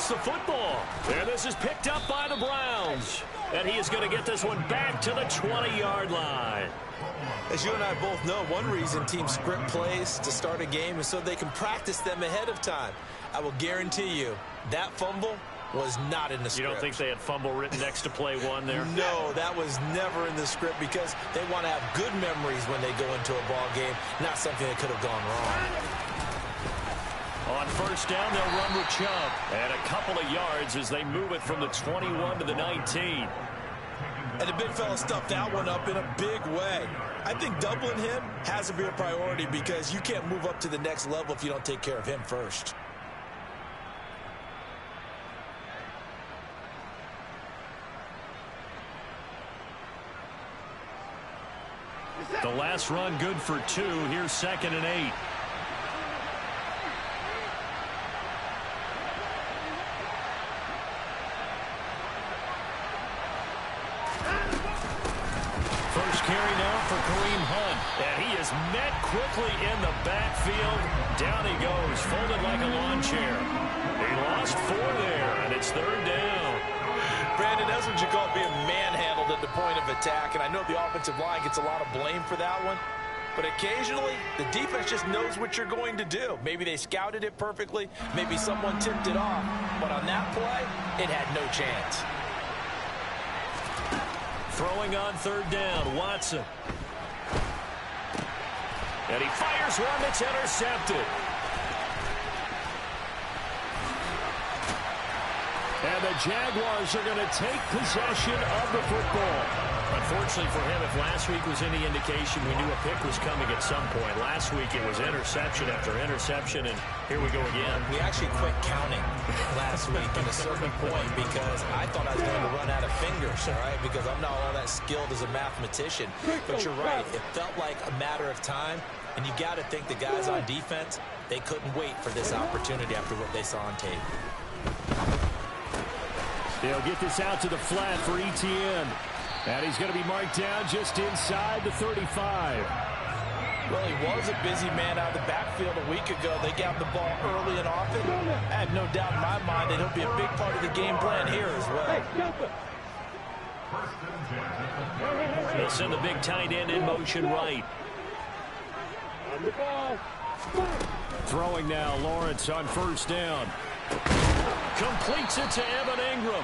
gets the football. And this is picked up by the Browns. And he is going to get this one back to the 20-yard line. As you and I both know, one reason teams script plays to start a game is so they can practice them ahead of time. I will guarantee you that fumble was not in the script. You don't think they had fumble written next to play one there? No, that was never in the script because they want to have good memories when they go into a ball game, not something that could have gone wrong. On first down, they'll run with Chubb. And a couple of yards as they move it from the 21 to the 19. And the big fella stuffed that one up in a big way. I think doubling him has to be a priority because you can't move up to the next level if you don't take care of him first. The last run good for 2. Here's 2nd and 8. First carry now for Kareem Hunt. And he is met quickly in the backfield. Down he goes, folded like a lawn chair. He lost 4 there, and it's 3rd down. Brandon, that's what you call being manhandled at the point of attack. And I know the offensive line gets a lot of blame for that one. But occasionally, the defense just knows what you're going to do. Maybe they scouted it perfectly. Maybe someone tipped it off. But on that play, it had no chance. Throwing on 3rd down, Watson. And he fires one that's intercepted. And the Jaguars are going to take possession of the football. Unfortunately for him, if last week was any indication, we knew a pick was coming at some point. Last week it was interception after interception, and here we go again. We actually quit counting last week at a certain point because I thought I was going to run out of fingers, all right, because I'm not all that skilled as a mathematician. But you're right, it felt like a matter of time, and you got to think the guys on defense, they couldn't wait for this opportunity after what they saw on tape. They'll get this out to the flat for Etienne. And he's going to be marked down just inside the 35. Well, he was a busy man out of the backfield a week ago. They got the ball early and often. I have no doubt in my mind that he'll be a big part of the game plan here as well. They'll send the big tight end in motion right. Throwing now, Lawrence on first down. Completes it to Evan Ingram.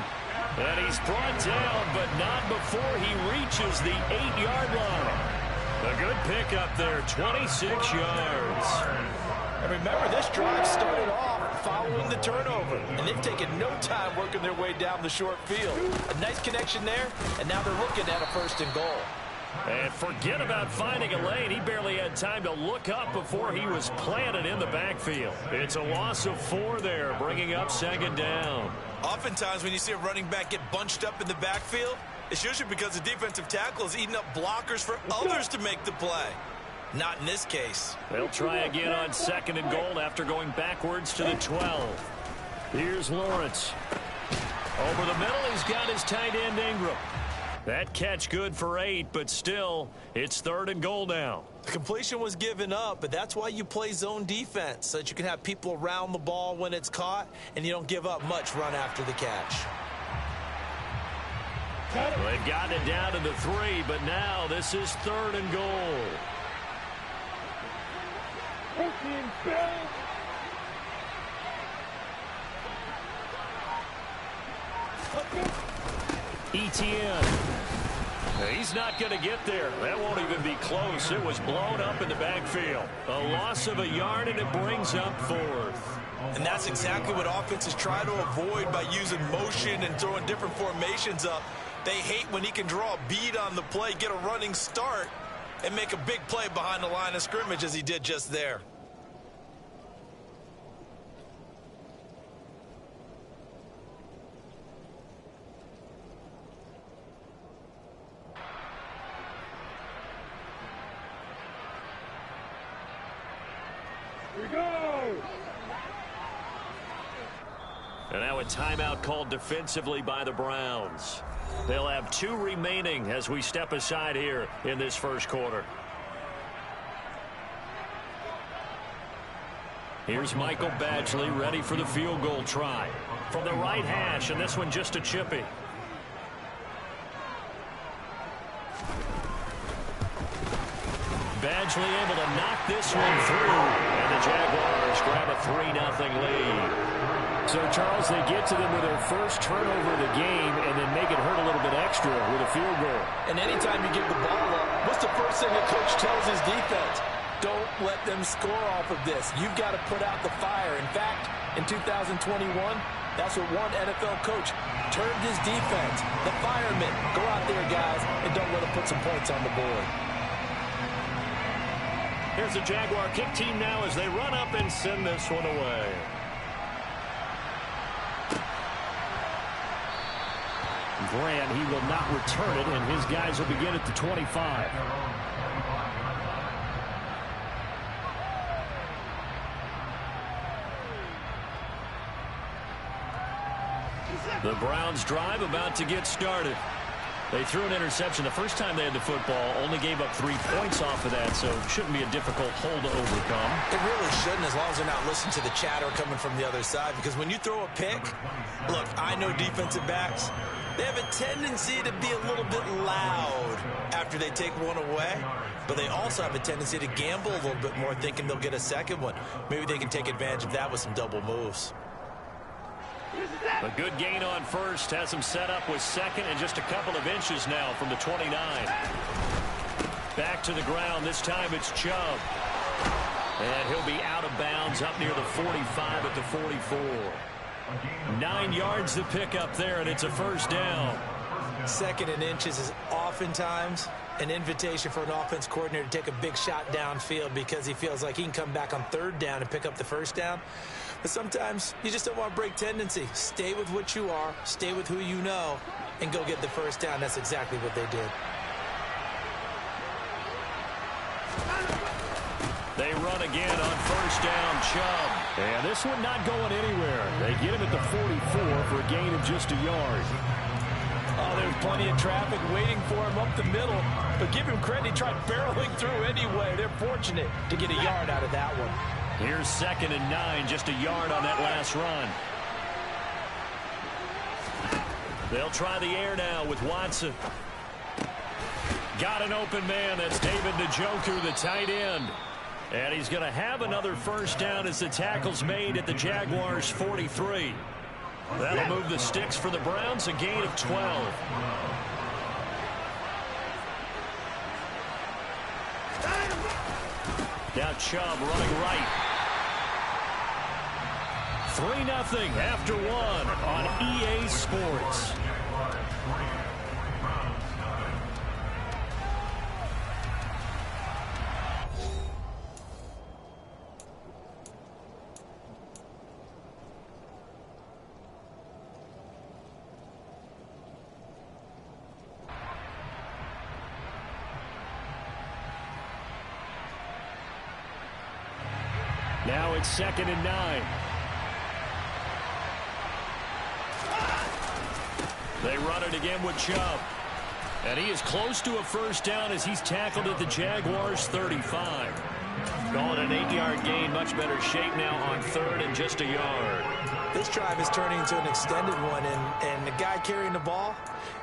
And he's brought down, but not before he reaches the 8-yard line. A good pickup there, 26 yards. And remember, this drive started off following the turnover. And they've taken no time working their way down the short field. A nice connection there, and now they're looking at a 1st and goal. And forget about finding a lane. He barely had time to look up before he was planted in the backfield. It's a loss of 4 there, bringing up 2nd down. Oftentimes when you see a running back get bunched up in the backfield, it's usually because the defensive tackle is eating up blockers for others to make the play. Not in this case. They'll try again on 2nd and goal after going backwards to the 12. Here's Lawrence. Over the middle, he's got his tight end Ingram. That catch good for 8, but still, it's 3rd and goal now. The completion was given up, but that's why you play zone defense, so that you can have people around the ball when it's caught, and you don't give up much run after the catch. Well, they've gotten it down to the 3, but now this is 3rd and goal. Etienne. He's not going to get there. That won't even be close. It was blown up in the backfield. A loss of a yard, and it brings up 4th. And that's exactly what offenses try to avoid by using motion and throwing different formations up. They hate when he can draw a bead on the play, get a running start, and make a big play behind the line of scrimmage as he did just there. And now a timeout called defensively by the Browns. They'll have 2 remaining as we step aside here in this first quarter. Here's Michael Badgley ready for the field goal try. from the right hash, and this one just a chippy. Badgley able to knock this one through, and the Jaguars grab a 3-0 lead. So, Charles, they get to them with their first turnover of the game and then make it hurt a little bit extra with a field goal. And anytime you give the ball up, what's the first thing the coach tells his defense? Don't let them score off of this. You've got to put out the fire. In fact, in 2021, that's what one NFL coach termed his defense. The firemen. Go out there, guys, and don't let them put some points on the board. Here's the Jaguar kick team now as they run up and send this one away. Grant, he will not return it, and his guys will begin at the 25. The Browns drive about to get started. They threw an interception the first time they had the football, only gave up 3 points off of that, so it shouldn't be a difficult hole to overcome. It really shouldn't, as long as they're not listening to the chatter coming from the other side, because when you throw a pick, look, I know defensive backs, they have a tendency to be a little bit loud after they take one away, but they also have a tendency to gamble a little bit more, thinking they'll get a second one. Maybe they can take advantage of that with some double moves. A good gain on first, has him set up with second and just a couple of inches now from the 29. Back to the ground, this time it's Chubb. And he'll be out of bounds up near the 45 at the 44. 9 yards to pick up there, and it's a first down. Second and inches is oftentimes an invitation for an offense coordinator to take a big shot downfield because he feels like he can come back on third down and pick up the first down. But sometimes you just don't want to break tendency. Stay with what you are, stay with who you know, and go get the first down. That's exactly what they did. They run again on first down, Chubb. And this one not going anywhere. They get him at the 44 for a gain of just a yard. Oh, there's plenty of traffic waiting for him up the middle. But give him credit, he tried barreling through anyway. They're fortunate to get a yard out of that one. Here's 2nd and 9, just a yard on that last run. They'll try the air now with Watson. Got an open man. That's David Njoku, the tight end. And he's going to have another first down as the tackle's made at the Jaguars' 43. That'll move the sticks for the Browns, a gain of 12. Now Chubb running right. 3-0 after one on EA Sports. Now it's 2nd and 9. They run it again with Chubb. And he is close to a first down as he's tackled at the Jaguars' 35. Calling an 8-yard gain, much better shape now on third and just a yard. This drive is turning into an extended one, and the guy carrying the ball,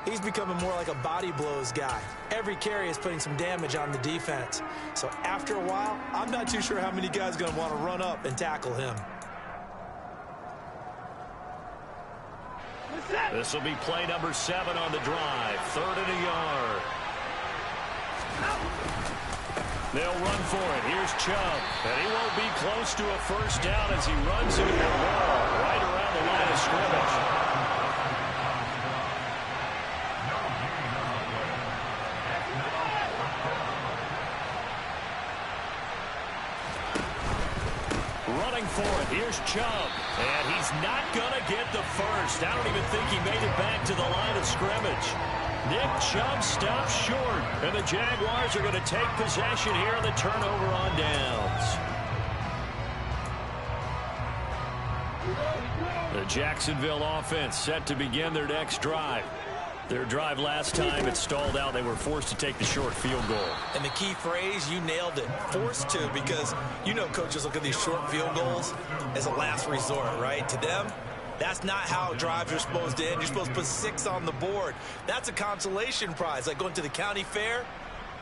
he's becoming more like a body blows guy. Every carry is putting some damage on the defense. So after a while, I'm not too sure how many guys are going to want to run up and tackle him. This will be play number 7 on the drive. 3rd and a yard. They'll run for it. Here's Chubb. And he won't be close to a first down as he runs into the wall right around the line of scrimmage. Running for it. Here's Chubb. And he's not going to get the first. I don't even think he made it back to the line of scrimmage. Nick Chubb stops short. And the Jaguars are going to take possession here on the turnover on downs. The Jacksonville offense set to begin their next drive. Their drive last time, it stalled out. They were forced to take the short field goal. And the key phrase, you nailed it. Forced to, because you know coaches look at these short field goals as a last resort, right? To them, That's not how drives are supposed to end. You're supposed to put 6 on the board. That's a consolation prize, like going to the county fair.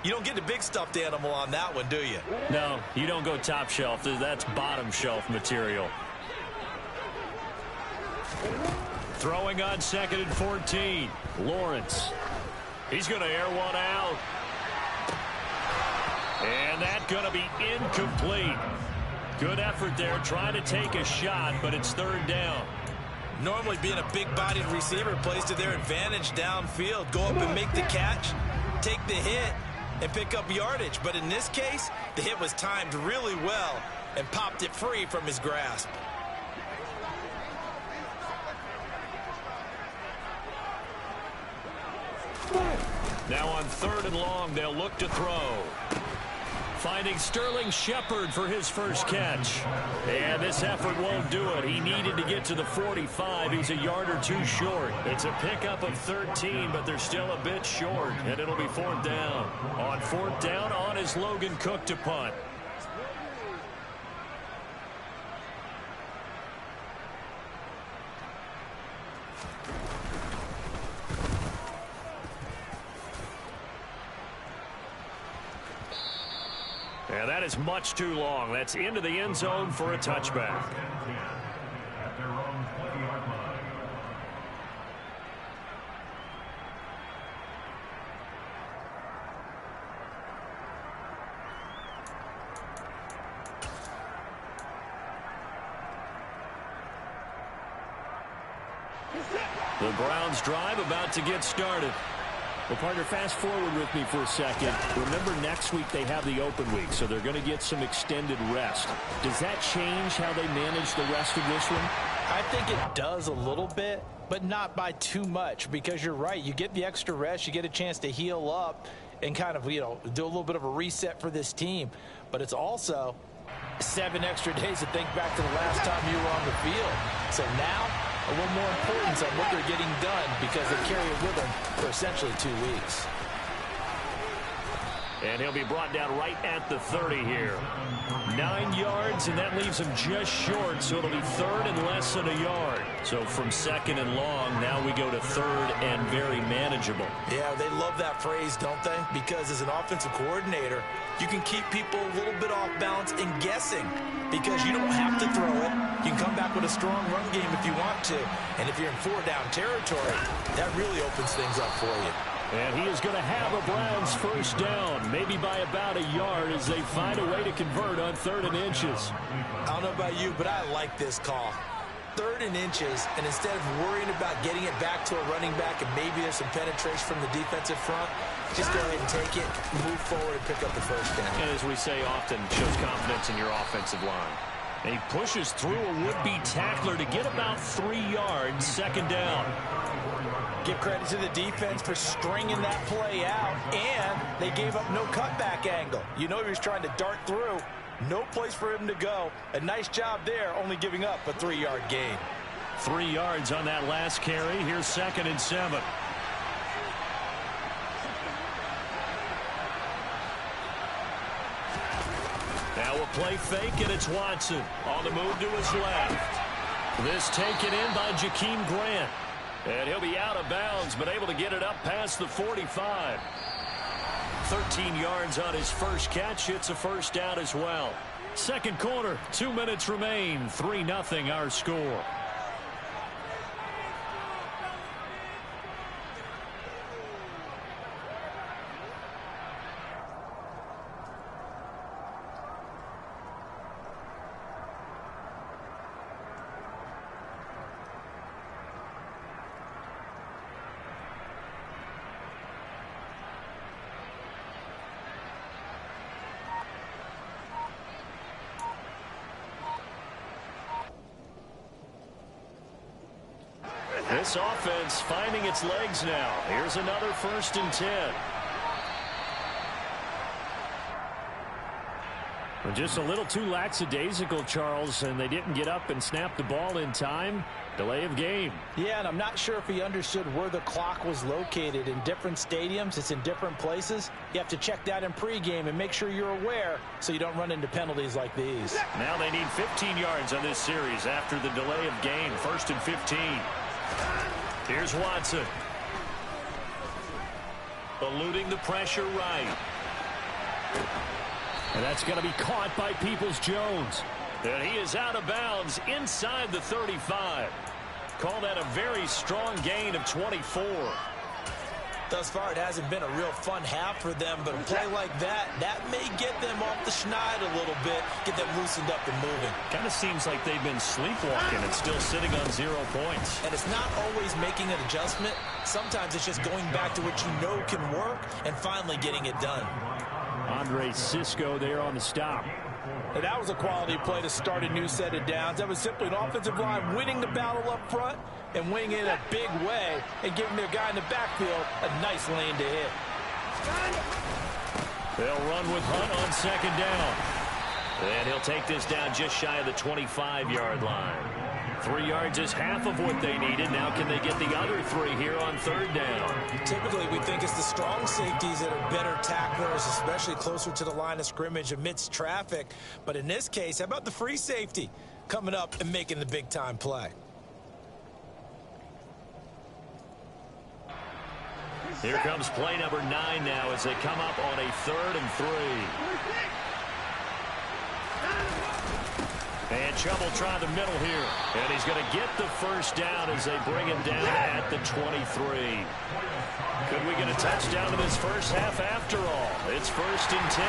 You don't get the big stuffed animal on that one, do you? No, you don't go top shelf. That's bottom shelf material. Throwing on 2nd and 14. Lawrence. He's going to air one out. And that's going to be incomplete. Good effort there, trying to take a shot, but it's 3rd down. Normally being a big-bodied receiver plays to their advantage downfield. Go up and make the catch, take the hit, and pick up yardage. But in this case, the hit was timed really well and popped it free from his grasp. Now on 3rd and long, they'll look to throw. Finding Sterling Shepard for his first catch. And this effort won't do it. He needed to get to the 45. He's a yard or 2 short. It's a pickup of 13, but they're still a bit short. And it'll be 4th down. On 4th down, on is Logan Cook to punt. And that is much too long. That's into the end zone for a touchback. The Browns drive about to get started. Well, partner, fast forward with me for a second. Remember, next week they have the open week, so they're going to get some extended rest. Does that change how they manage the rest of this one? I think it does a little bit, but not by too much, because you're right. You get the extra rest. You get a chance to heal up and kind of, do a little bit of a reset for this team. But it's also 7 extra days to think back to the last time you were on the field. So now, a little more importance on what they're getting done because they carry it with them for essentially 2 weeks. And he'll be brought down right at the 30 here. 9 yards, and that leaves him just short, so it'll be 3rd and less than a yard. So from 2nd and long, now we go to 3rd and very manageable. Yeah, they love that phrase, don't they? Because as an offensive coordinator, you can keep people a little bit off balance and guessing because you don't have to throw it. You can come back with a strong run game if you want to. And if you're in 4-down territory, that really opens things up for you. And he is going to have a Browns first down, maybe by about a yard as they find a way to convert on 3rd and inches. I don't know about you, but I like this call. 3rd and inches, and instead of worrying about getting it back to a running back and maybe there's some penetration from the defensive front, just go ahead and take it, move forward, and pick up the first down. And as we say often, shows confidence in your offensive line. And he pushes through a would-be tackler to get about 3 yards, 2nd down. Give credit to the defense for stringing that play out, and they gave up no cutback angle. You know he was trying to dart through. No place for him to go. A nice job there, only giving up a 3-yard gain. 3 yards on that last carry. Here's 2nd and 7. Now we'll play fake, and it's Watson on the move to his left. This taken in by Jakeem Grant. And he'll be out of bounds, but able to get it up past the 45. 13 yards on his first catch. It's a first down as well. Second quarter, 2 minutes remain. 3-0 our score. This offense finding its legs now. Here's another 1st and 10. Just a little too lackadaisical, Charles, and they didn't get up and snap the ball in time. Delay of game. Yeah, and I'm not sure if he understood where the clock was located. In different stadiums, it's in different places. You have to check that in pregame and make sure you're aware so you don't run into penalties like these. Now they need 15 yards on this series after the delay of game. 1st and 15. Here's Watson. Eluding the pressure right. And that's going to be caught by Peoples-Jones. And he is out of bounds inside the 35. Call that a very strong gain of 24. Thus far, it hasn't been a real fun half for them, but a play like that may get them off the schneid a little bit, get them loosened up and moving. Kind of seems like they've been sleepwalking and still sitting on 0 points. And it's not always making an adjustment. Sometimes it's just going back to what you know can work and finally getting it done. Andre Cisco there on the stop. And that was a quality play to start a new set of downs. That was simply an offensive line winning the battle up front and winning it in a big way and giving their guy in the backfield a nice lane to hit. They'll run with Hunt on 2nd down. And he'll take this down just shy of the 25-yard line. 3 yards is half of what they needed. Now can they get the other 3 here on 3rd down? Typically, we think it's the strong safeties that are better tacklers, especially closer to the line of scrimmage amidst traffic. But in this case, how about the free safety coming up and making the big-time play? Here comes play number 9 now as they come up on a 3rd and 3. And Chubb will try the middle here. And he's going to get the 1st down as they bring him down at the 23. Could we get a touchdown in this first half after all? It's 1st and 10.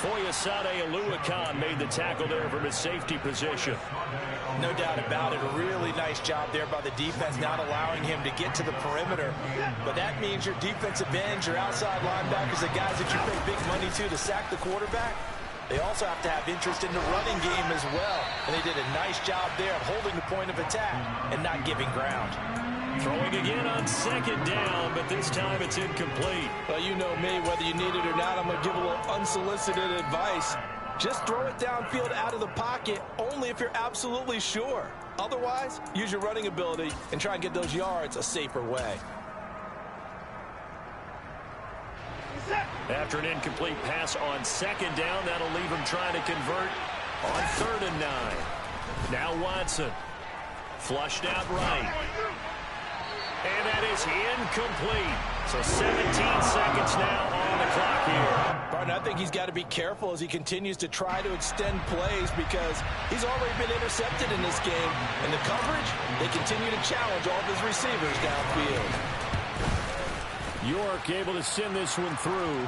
Foyesade Oluwakan made the tackle there from his safety position. No doubt about it. A really nice job there by the defense, not allowing him to get to the perimeter. But that means your defensive ends, your outside linebackers, the guys that you pay big money to sack the quarterback, they also have to have interest in the running game as well. And they did a nice job there of holding the point of attack and not giving ground. Throwing again on 2nd down, but this time it's incomplete. Well, you know me, whether you need it or not, I'm going to give a little unsolicited advice. Just throw it downfield out of the pocket only if you're absolutely sure. Otherwise, use your running ability and try and get those yards a safer way. After an incomplete pass on 2nd down, that'll leave him trying to convert on 3rd and 9. Now Watson. Flushed out right. And that is incomplete. So 17 seconds now on the clock here. Barton, I think he's got to be careful as he continues to try to extend plays because he's already been intercepted in this game. And the coverage, they continue to challenge all of his receivers downfield. York able to send this one through.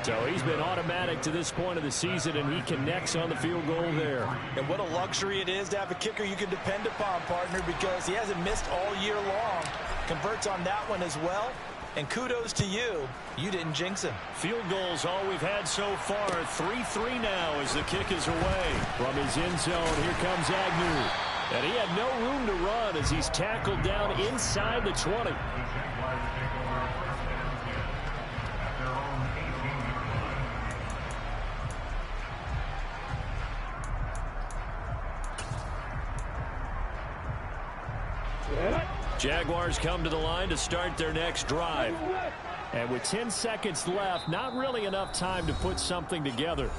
So he's been automatic to this point of the season, and he connects on the field goal there. And what a luxury it is to have a kicker you can depend upon, partner, because he hasn't missed all year long. Converts on that one as well. And kudos to you. You didn't jinx him. Field goals all we've had so far. 3-3 now as the kick is away. From his end zone, here comes Agnew. And he had no room to run as he's tackled down inside the 20. Jaguars come to the line to start their next drive. And with 10 seconds left, not really enough time to put something together.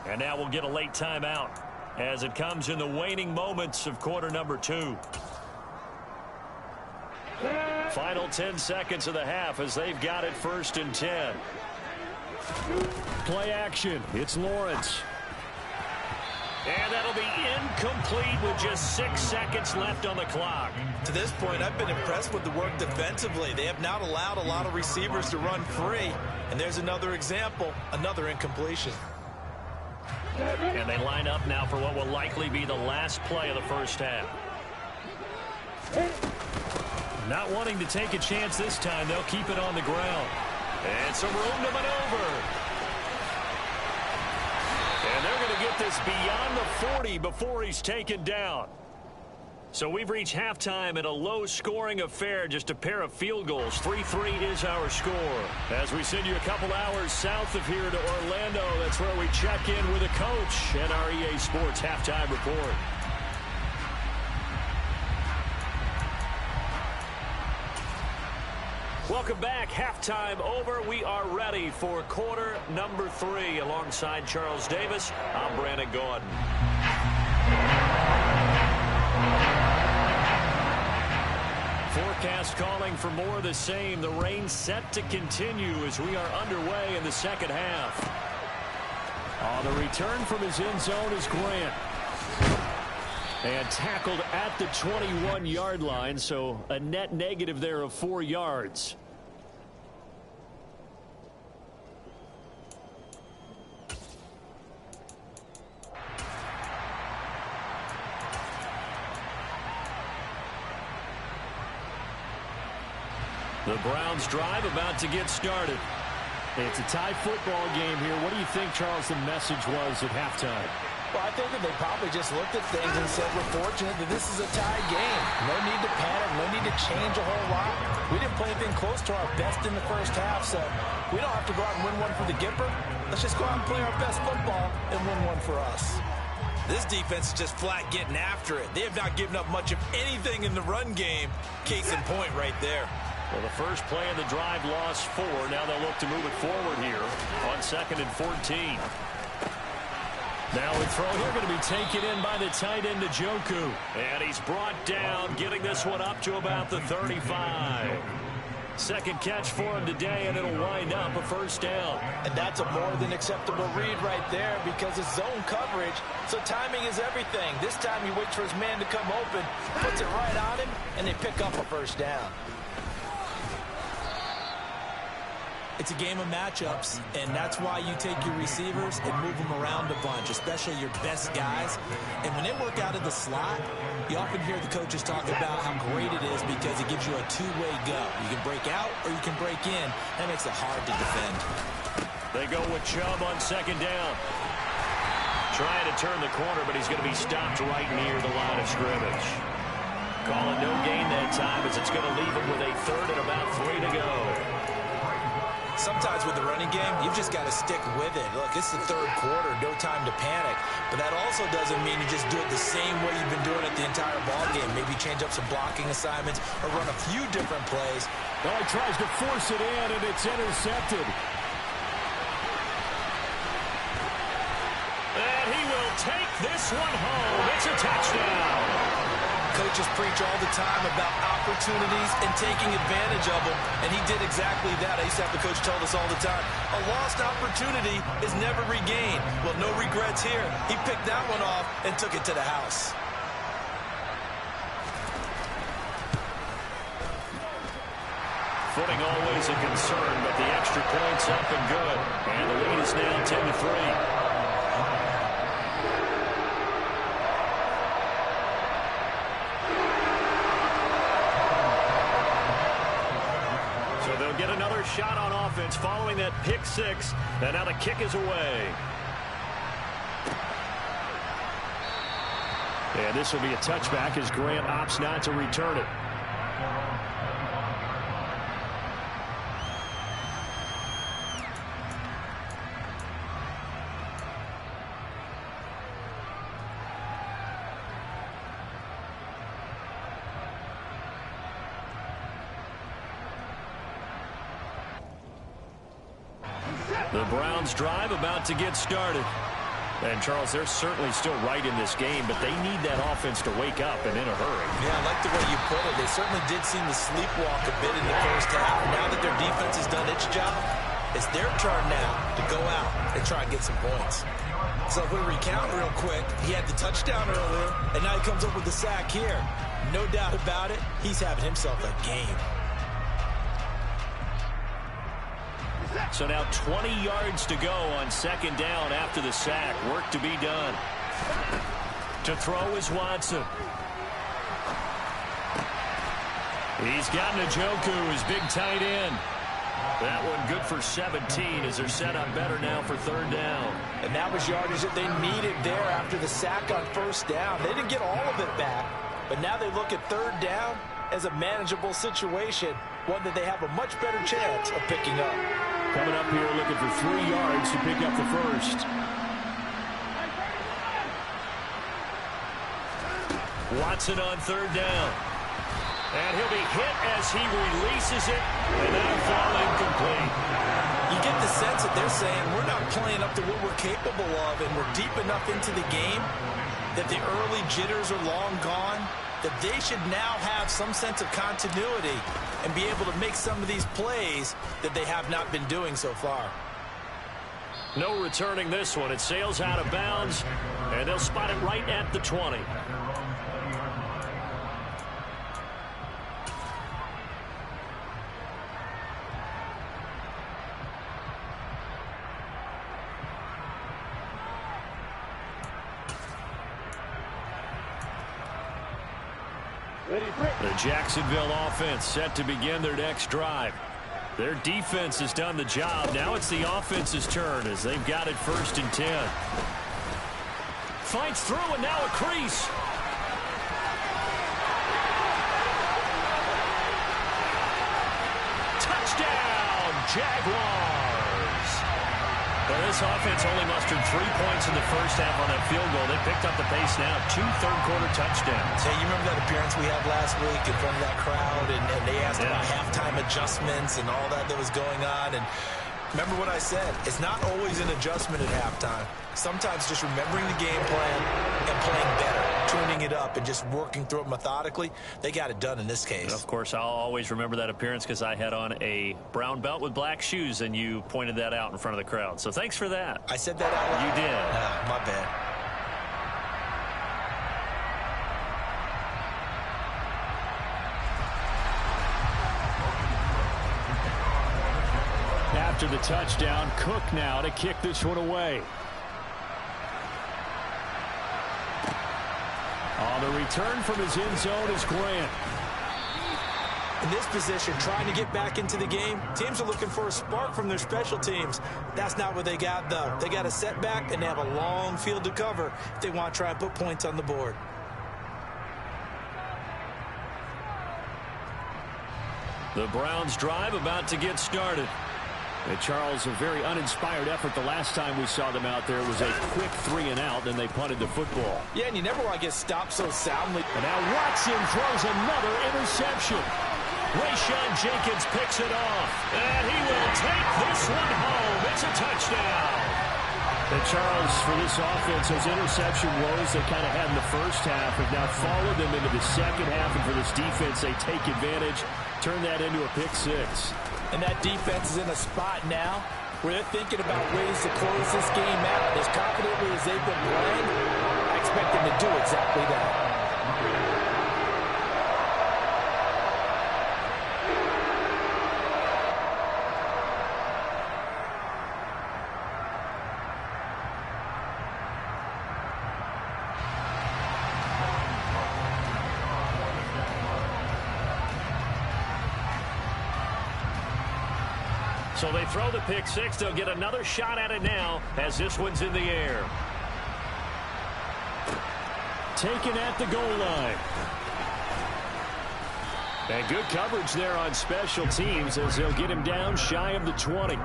And now we'll get a late timeout as it comes in the waning moments of quarter number 2. Final 10 seconds of the half as they've got it 1st and 10. Play action. It's Lawrence. And that'll be incomplete with just 6 seconds left on the clock. To this point, I've been impressed with the work defensively. They have not allowed a lot of receivers to run free. And there's another example, another incompletion. And they line up now for what will likely be the last play of the first half. Not wanting to take a chance this time, they'll keep it on the ground. And some room to maneuver. And they're going to get this beyond the 40 before he's taken down. So we've reached halftime in a low-scoring affair, just a pair of field goals. 3-3 is our score. As we send you a couple hours south of here to Orlando, that's where we check in with a coach and our EA Sports halftime report. Welcome back. Halftime over. We are ready for quarter number 3. Alongside Charles Davis, I'm Brandon Gaudin. Forecast calling for more of the same. The rain set to continue as we are underway in the second half. The return from his end zone is Grant. And tackled at the 21-yard line, so a net negative there of 4 yards. The Browns drive about to get started. It's a tie football game here. What do you think, Charles, the message was at halftime? Well, I think that they probably just looked at things and said, we're fortunate that this is a tie game. No need to panic, no need to change a whole lot. We didn't play anything close to our best in the first half, so we don't have to go out and win one for the Gipper. Let's just go out and play our best football and win one for us. This defense is just flat getting after it. They have not given up much of anything in the run game. Case in point right there. Well, the first play of the drive lost 4. Now they'll look to move it forward here on 2nd and 14. Now a throw here going to be taken in by the tight end, Njoku. And he's brought down, getting this one up to about the 35. Second catch for him today, and it'll wind up a first down. And that's a more than acceptable read right there because it's zone coverage, so timing is everything. This time he waits for his man to come open, puts it right on him, and they pick up a first down. It's a game of matchups, and that's why you take your receivers and move them around a bunch, especially your best guys. And when they work out of the slot, you often hear the coaches talk about how great it is because it gives you a two-way go. You can break out or you can break in. That makes it hard to defend. They go with Chubb on 2nd down. Trying to turn the corner, but he's going to be stopped right near the line of scrimmage. Calling no gain that time as it's going to leave him with a 3rd and about 3 to go. Sometimes with the running game, you've just got to stick with it. Look, it's the 3rd quarter, no time to panic. But that also doesn't mean you just do it the same way you've been doing it the entire ball game. Maybe change up some blocking assignments or run a few different plays. Well, he tries to force it in, and it's intercepted. And he will take this one home. It's a touchdown. Coaches preach all the time about opportunities and taking advantage of them, and he did exactly that. I used to have the coach tell us all the time, a lost opportunity is never regained. Well, no regrets here. He picked that one off and took it to the house. Footing always a concern, but the extra point's up and good. And the lead is now 10-3. Get another shot on offense following that pick 6, and now the kick is away. And this will be a touchback as Grant opts not to return it. The Browns drive about to get started. And, Charles, they're certainly still right in this game, but they need that offense to wake up and in a hurry. Yeah, I like the way you put it. They certainly did seem to sleepwalk a bit in the first half. Now that their defense has done its job, it's their turn now to go out and try and get some points. So if we recount real quick, he had the touchdown earlier, and now he comes up with the sack here. No doubt about it, he's having himself a game. So now 20 yards to go on 2nd down after the sack. Work to be done. To throw is Watson. He's got Njoku, his big tight end. That one good for 17 as they're set up better now for 3rd down. And that was yardage that they needed there after the sack on 1st down. They didn't get all of it back, But now they look at third down as a manageable situation, one that they have a much better chance of picking up. Coming up here looking for 3 yards to pick up the first. Watson on third down. And he'll be hit as he releases it, and that'll fall incomplete. You get the sense that they're saying we're not playing up to what we're capable of, and we're deep enough into the game that the early jitters are long gone, that they should now have some sense of continuity and be able to make some of these plays that they have not been doing so far. No returning this one. It sails out of bounds, and they'll spot it right at the 20. The Jacksonville offense set to begin their next drive. Their defense has done the job. Now it's the offense's turn as they've got it 1st and 10. Fights through and now a crease. Touchdown, Jaguars. Well, this offense only mustered 3 points in the first half on that field goal. They picked up the pace now. 2 third-quarter touchdowns. Hey, you remember that appearance we had last week in front of that crowd, and they asked about halftime adjustments and all that was going on. And remember what I said. It's not always an adjustment at halftime. Sometimes just remembering the game plan and playing better, tuning it up, and just working through it methodically. They got it done in this case. Of course, I'll always remember that appearance because I had on a brown belt with black shoes, and you pointed that out in front of the crowd. So thanks for that. I said that out loud? You did. My bad. After the touchdown, Cook now to kick this one away. On the return from his end zone is Grant. In this position, trying to get back into the game, teams are looking for a spark from their special teams. That's not what they got, though. They got a setback, and they have a long field to cover if they want to try and put points on the board. The Browns drive about to get started. And Charles, a very uninspired effort the last time we saw them out there. It was a quick 3 and out, then they punted the football. Yeah, and you never want to get stopped so soundly. And now Watson throws another interception. Rayshon Jenkins picks it off, and he will take this one home. It's a touchdown. And Charles, for this offense, those interception woes they kind of had in the first half have now followed them into the second half, and for this defense, they take advantage, turn that into a pick 6. And that defense is in a spot now where they're thinking about ways to close this game out. As confidently as they've been playing, I expect them to do exactly that. So they throw the pick 6. They'll get another shot at it now as this one's in the air. Taken at the goal line. And good coverage there on special teams as they'll get him down shy of the 20.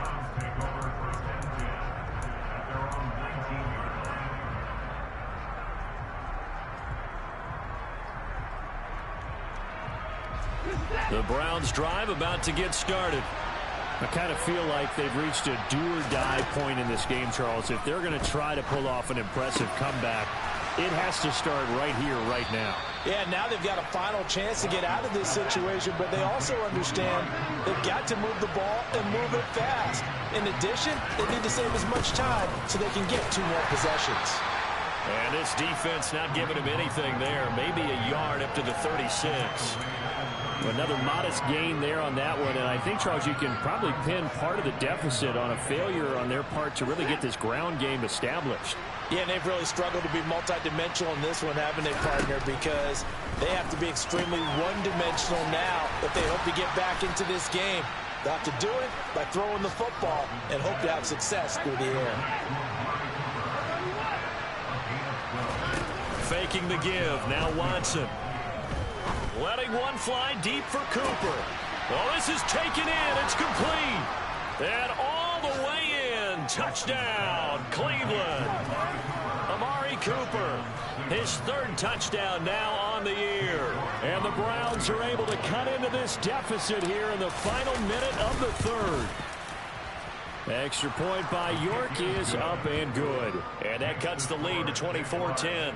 The Browns drive about to get started. I kind of feel like they've reached a do-or-die point in this game, Charles. If they're going to try to pull off an impressive comeback, it has to start right here, right now. Yeah, now they've got a final chance to get out of this situation, but they also understand they've got to move the ball and move it fast. In addition, they need to save as much time so they can get 2 more possessions. And this defense not giving him anything there. Maybe a yard up to the 36. Another modest gain there on that one, and I think, Charles, you can probably pin part of the deficit on a failure on their part to really get this ground game established. Yeah, and they've really struggled to be multidimensional in this one, haven't they, partner? Because they have to be extremely one-dimensional now if they hope to get back into this game. They'll have to do it by throwing the football and hope to have success through the air. Faking the give. Now Watson. letting one fly deep for Cooper. Oh, this is taken in. It's complete. And all the way in. Touchdown, Cleveland. Amari Cooper, his third touchdown now on the year. And the Browns are able to cut into this deficit here in the final minute of the third. Extra point by York is up and good. And that cuts the lead to 24-10.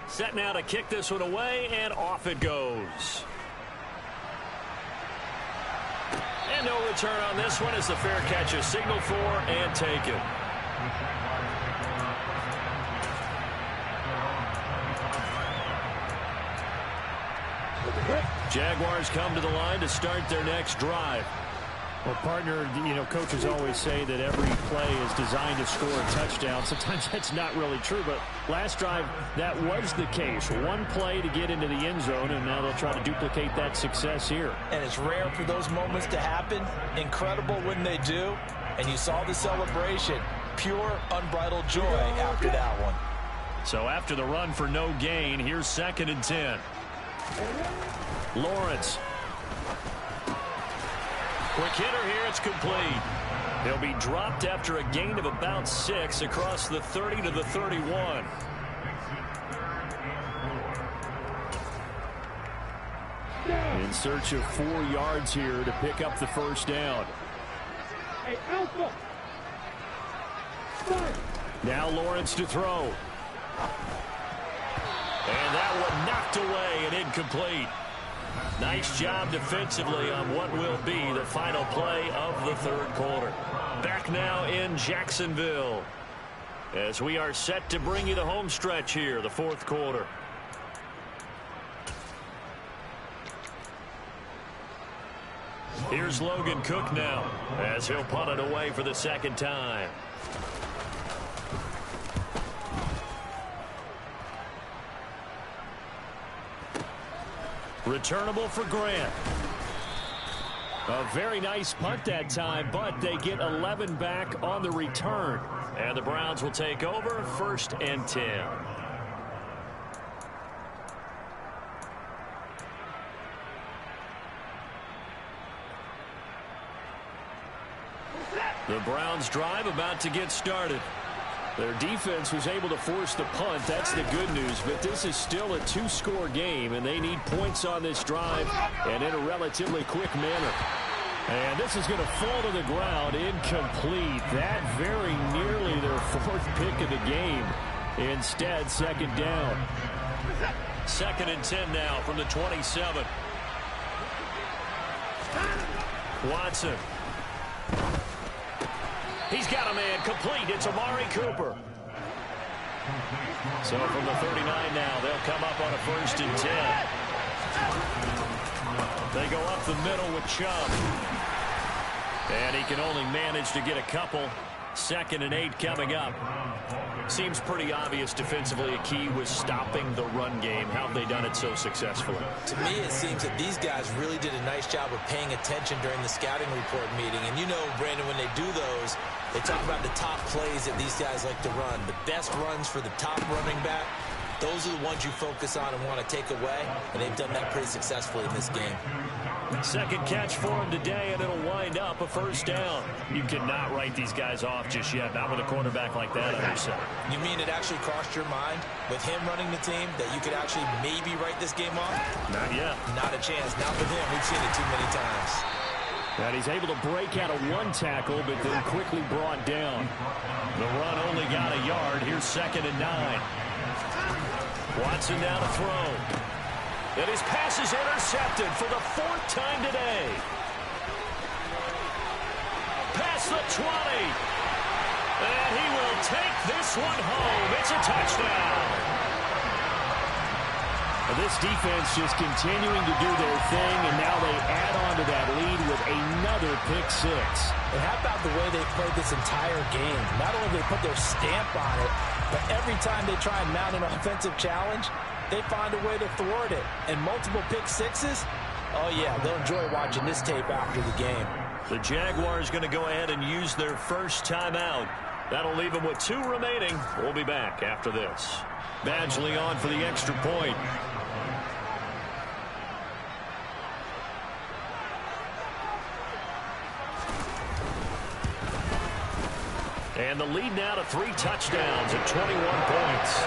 Set now to kick this one away, and off it goes. And no return on this one as the fair catch is signaled for and taken. Jaguars come to the line to start their next drive. Well, partner, coaches always say that every play is designed to score a touchdown. Sometimes that's not really true, but last drive, that was the case. One play to get into the end zone, and now they'll try to duplicate that success here. And it's rare for those moments to happen. Incredible when they do. And you saw the celebration. Pure, unbridled joy after that one. So after the run for no gain, here's 2nd and 10. Lawrence. Quick hitter here, it's complete. He'll be dropped after a gain of about 6 across the 30 to the 31. In search of 4 yards here to pick up the first down. Hey, Alpha. Now Lawrence to throw. And that one knocked away and incomplete. Nice job defensively on what will be the final play of the third quarter. Back now in Jacksonville as we are set to bring you the home stretch here, the fourth quarter. Here's Logan Cook now as he'll punt it away for the second time. Returnable for Grant. A very nice punt that time, but they get 11 back on the return. And the Browns will take over 1st and 10. The Browns drive about to get started. Their defense was able to force the punt. That's the good news. But this is still a 2-score game, and they need points on this drive and in a relatively quick manner. And this is going to fall to the ground incomplete. That very nearly their 4th pick of the game. Instead, 2nd down. 2nd and 10 now from the 27. Watson. He's got a man complete. It's Amari Cooper. So from the 39 now, they'll come up on a 1st and 10. They go up the middle with Chubb. And he can only manage to get a couple. 2nd and 8 coming up. Seems pretty obvious defensively a key was stopping the run game. How have they done it so successfully? To me, it seems that these guys really did a nice job of paying attention during the scouting report meeting. And you know, Brandon, when they do those, they talk about the top plays that these guys like to run. The best runs for the top running back, those are the ones you focus on and want to take away. And they've done that pretty successfully in this game. 2nd catch for him today, and it'll wind up a 1st down. You cannot write these guys off just yet, not with a quarterback like that on your side. You mean it actually crossed your mind with him running the team that you could actually maybe write this game off? Not yet. Not a chance. Not with him. We've seen it too many times. And he's able to break out of 1 tackle, but then quickly brought down. The run only got a yard. Here's 2nd and 9. Watson now to throw. And his pass is intercepted for the 4th time today. Past the 20. And he will take this one home. It's a touchdown. And this defense just continuing to do their thing, and now they add on to that lead with another pick 6. And how about the way they played this entire game? Not only did they put their stamp on it, but every time they try and mount an offensive challenge, they find a way to thwart it. And multiple pick 6s, Oh, yeah, they'll enjoy watching this tape after the game. The Jaguars going to go ahead and use their first timeout. That'll leave them with 2 remaining. We'll be back after this. Badgley on for the extra point. And the lead now to 3 touchdowns at 21 points.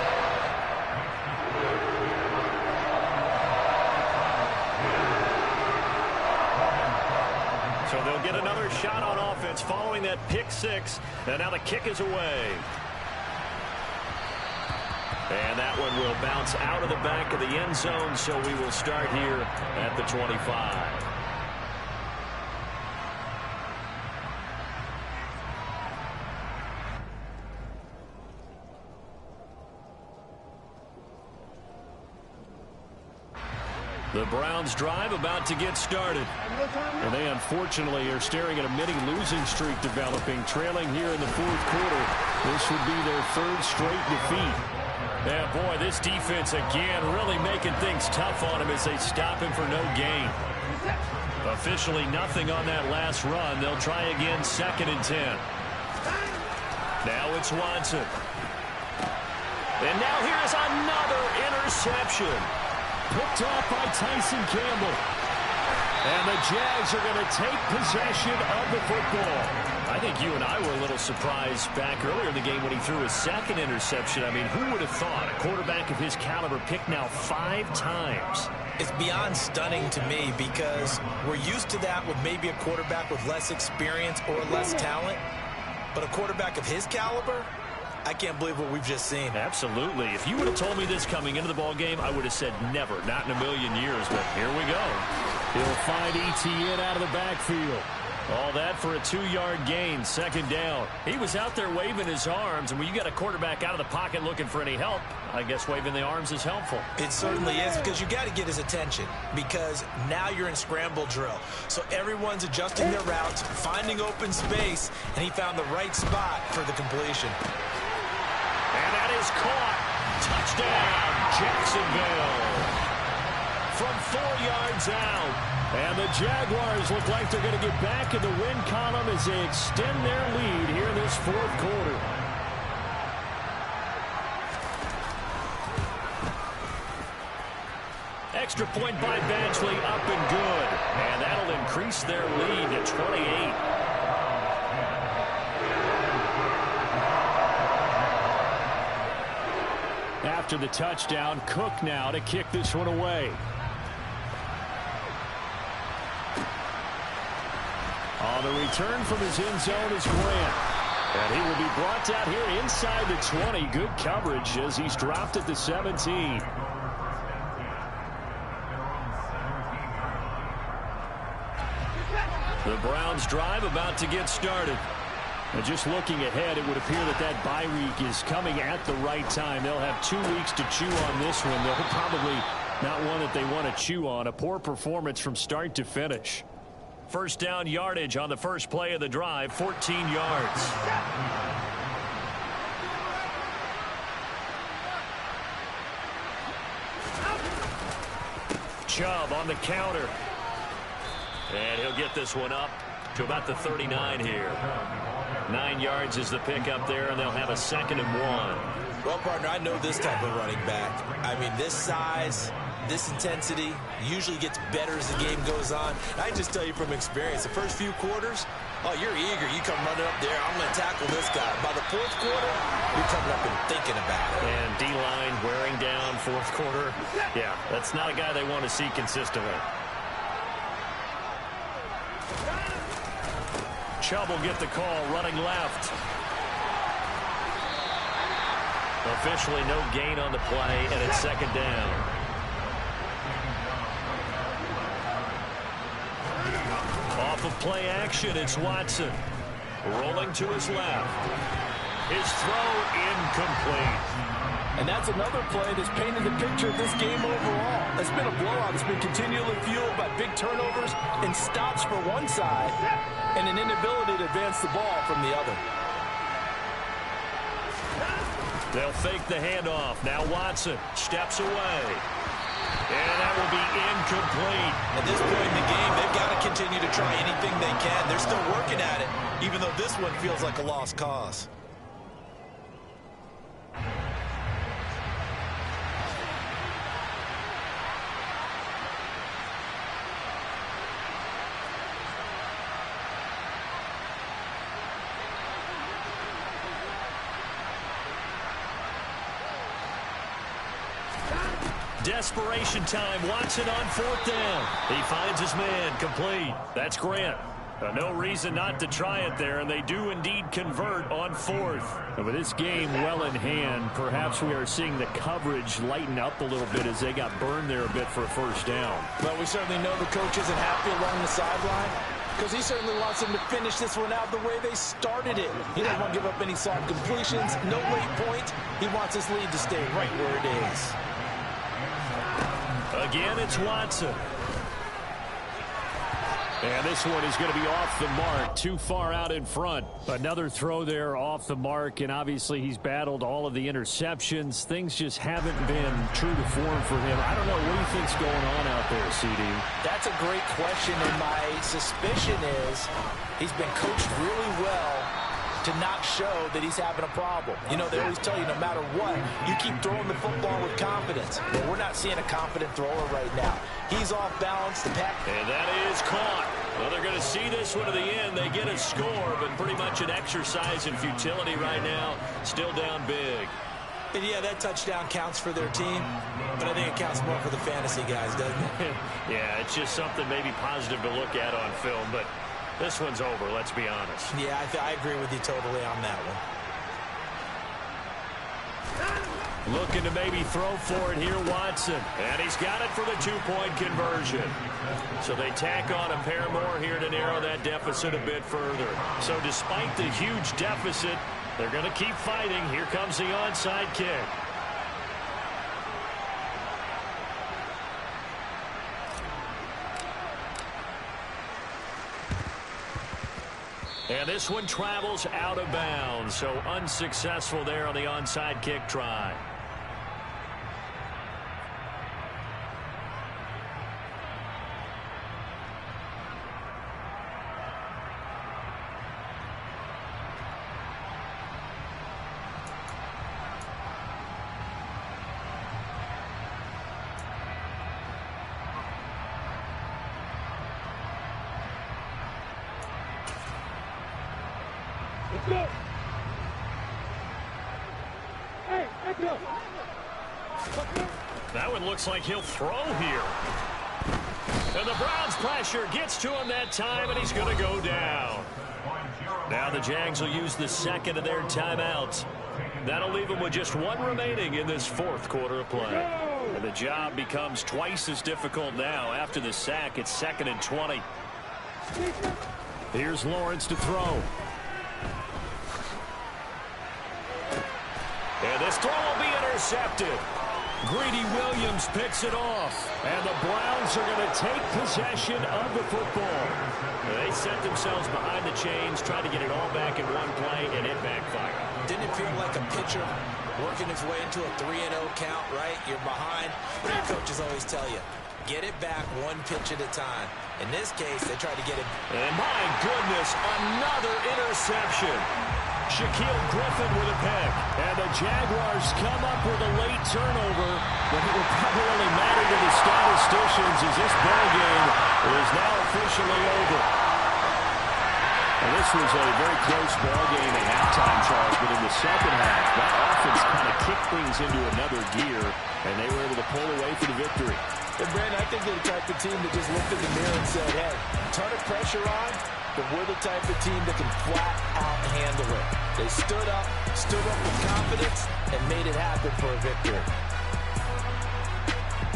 So they'll get another shot on offense following that pick 6. And now the kick is away. And that one will bounce out of the back of the end zone, so we will start here at the 25. The Browns drive about to get started. And they unfortunately are staring at a mini losing streak developing, trailing here in the 4th quarter. This would be their 3rd straight defeat. Yeah, boy, this defense again really making things tough on him as they stop him for no gain. Officially nothing on that last run. They'll try again 2nd and 10. Now it's Watson. And now here's another interception. Picked off by Tyson Campbell. And the Jags are going to take possession of the football. I think you and I were a little surprised back earlier in the game when he threw his 2nd interception. I mean, who would have thought a quarterback of his caliber picked now 5 times? It's beyond stunning to me because we're used to that with maybe a quarterback with less experience or less talent. But a quarterback of his caliber, I can't believe what we've just seen. Absolutely. If you would have told me this coming into the ball game, I would have said never, not in a million years. But here we go. He'll find ETN out of the backfield. All that for a 2-yard gain, 2nd down. He was out there waving his arms, and when you got a quarterback out of the pocket looking for any help, I guess waving the arms is helpful. It certainly is, because you got to get his attention, because now you're in scramble drill. So everyone's adjusting their routes, finding open space, and he found the right spot for the completion. And that is caught. Touchdown, Jacksonville. From 4 yards out. And the Jaguars look like they're going to get back in the win column as they extend their lead here in this 4th quarter. Extra point by Badgley, up and good. And that'll increase their lead to 28. After the touchdown, Cook now to kick this one away. On the return from his end zone is Grant. And he will be brought down here inside the 20. Good coverage as he's dropped at the 17. The Browns drive about to get started. And just looking ahead, it would appear that that bye week is coming at the right time. They'll have 2 weeks to chew on this one. They'll probably not one that they want to chew on. A poor performance from start to finish. First down yardage on the first play of the drive, 14 yards. Chubb on the counter. And he'll get this one up to about the 39 here. 9 yards is the pickup there, and they'll have a 2nd and 1. Well, partner, I know this type of running back. I mean, this size, this intensity usually gets better as the game goes on. I just tell you from experience, the first few quarters, oh, you're eager. You come running up there, I'm going to tackle this guy. By the 4th quarter, you're coming up and thinking about it. And D-line wearing down 4th quarter. Yeah, that's not a guy they want to see consistently. Chubb will get the call running left. Officially no gain on the play, and it's 2nd down. Off of play action, it's Watson. Rolling to his left. His throw incomplete. And that's another play that's painted the picture of this game overall. It's been a blowout. It's been continually fueled by big turnovers and stops for one side and an inability to advance the ball from the other. They'll fake the handoff. Now Watson steps away. And that will be incomplete. At this point in the game, they've got to continue to try anything they can. They're still working at it, even though this one feels like a lost cause. Desperation time. Watson on fourth down. He finds his man. Complete. That's Grant. No reason not to try it there, and they do indeed convert on fourth. And with this game well in hand, perhaps we are seeing the coverage lighten up a little bit as they got burned there a bit for a first down. Well, we certainly know the coach isn't happy along the sideline because he certainly wants them to finish this one out the way they started it. He doesn't want to give up any soft completions, no late points. He wants his lead to stay right where it is. Again, it's Watson. And this one is going to be off the mark, too far out in front. Another throw there off the mark, and obviously he's battled all of the interceptions. Things just haven't been true to form for him. I don't know, what do you think's going on out there, CD? That's a great question, and my suspicion is he's been coached really well to not show that he's having a problem. You know, they always tell you no matter what, you keep throwing the football with confidence. But we're not seeing a confident thrower right now. He's off balance. And that is caught. Well, they're going to see this one to the end. They get a score, but pretty much an exercise in futility right now. Still down big. And yeah, that touchdown counts for their team, but I think it counts more for the fantasy guys, doesn't it? Yeah, it's just something maybe positive to look at on film, but this one's over, let's be honest. Yeah, I agree with you totally on that one. Looking to maybe throw for it here, Watson. And he's got it for the two-point conversion. So they tack on a pair more here to narrow that deficit a bit further. So despite the huge deficit, they're going to keep fighting. Here comes the onside kick. And this one travels out of bounds, so unsuccessful there on the onside kick try. Let's go. Hey, let's go. That one looks like he'll throw here. And the Browns pressure gets to him that time, and he's going to go down. Now the Jags will use the second of their timeouts. That'll leave them with just one remaining in this fourth quarter of play. And the job becomes twice as difficult now. After the sack, it's 2nd and 20. Here's Lawrence to throw. And this throw will be intercepted. Greedy Williams picks it off. And the Browns are going to take possession of the football. They set themselves behind the chains, trying to get it all back in one play, and it backfired. Didn't it feel like a pitcher working his way into a 3-0 count, right? You're behind. What do your coaches always tell you? Get it back one pitch at a time. In this case, they tried to get it. And my goodness, another interception. Shaquille Griffin with a pick. And the Jaguars come up with a late turnover, but it will probably only matter to the statisticians as this ball game is now officially over. And this was a very close ball game at halftime, Charles, but in the second half, that offense kind of kicked things into another gear, and they were able to pull away for the victory. And Brandon, I think they're the type of team that just looked in the mirror and said, hey, ton of pressure on, but we're the type of team that can flat out handle it. They stood up with confidence, and made it happen for a victory.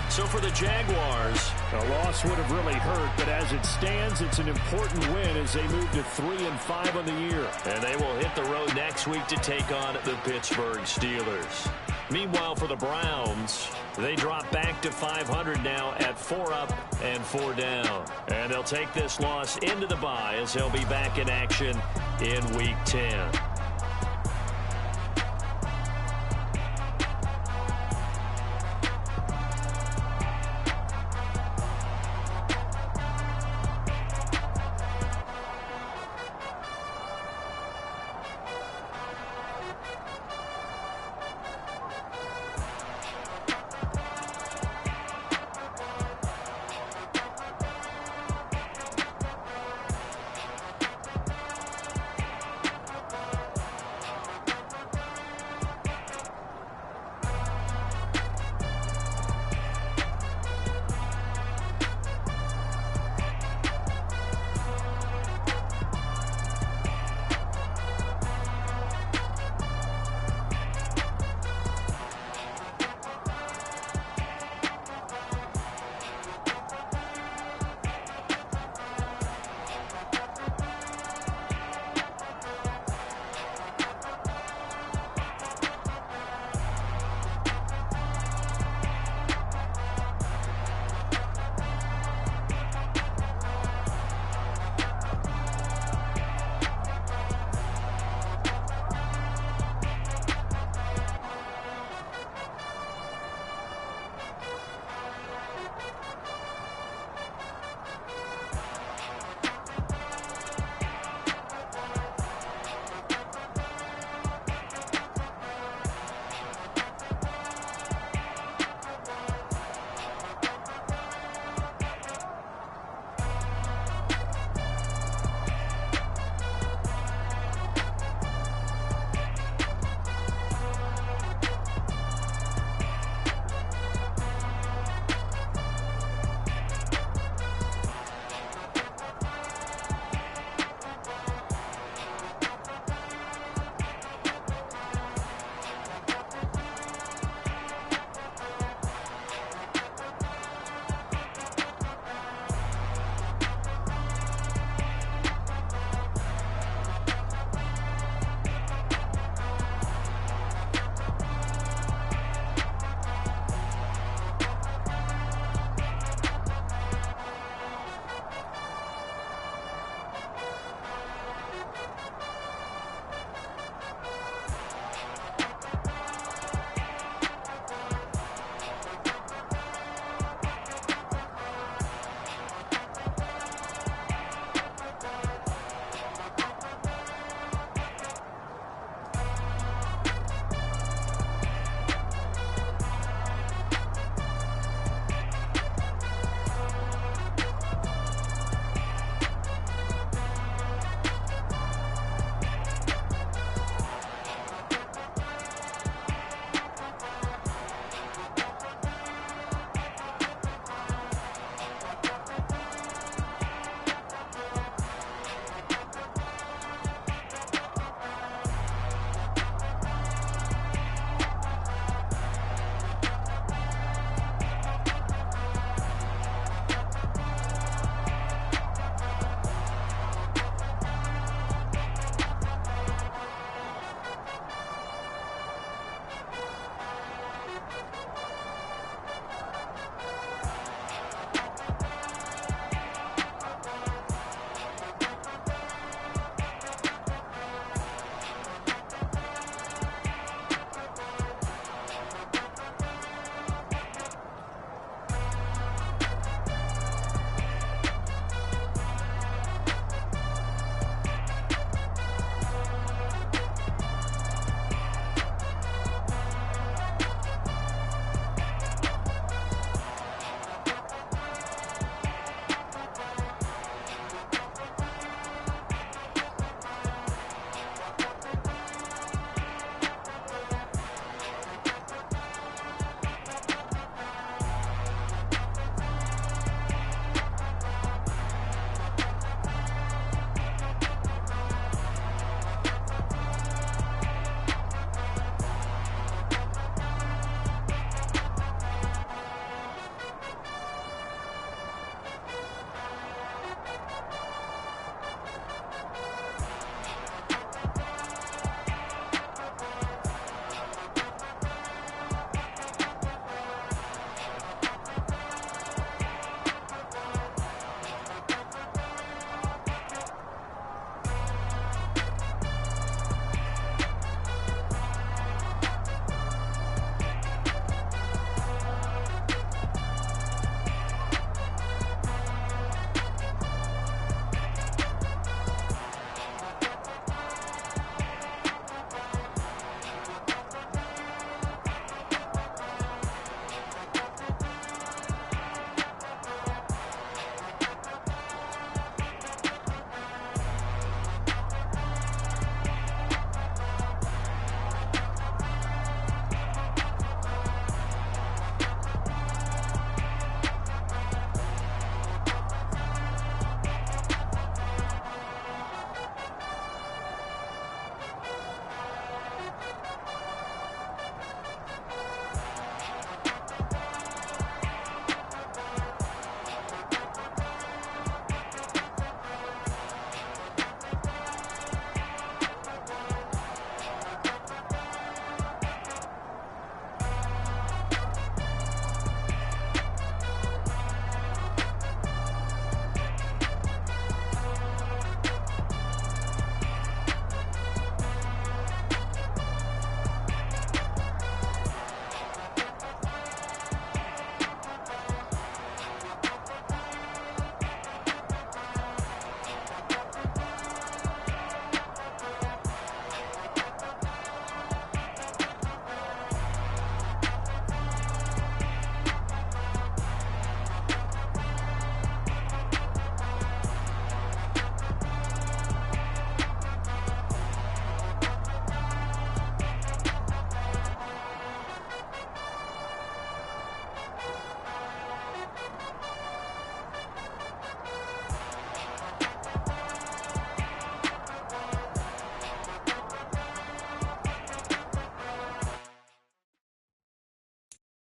So for the Jaguars, a loss would have really hurt, but as it stands, it's an important win as they move to 3-5 on the year. And they will hit the road next week to take on the Pittsburgh Steelers. Meanwhile, for the Browns, they drop back to 500 now at 4 up and 4 down. And they'll take this loss into the bye as they'll be back in action in Week 10.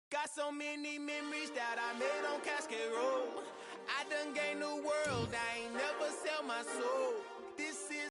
Got so many memories that I made on Cascade Road. I done gained the world, I ain't never sell my soul.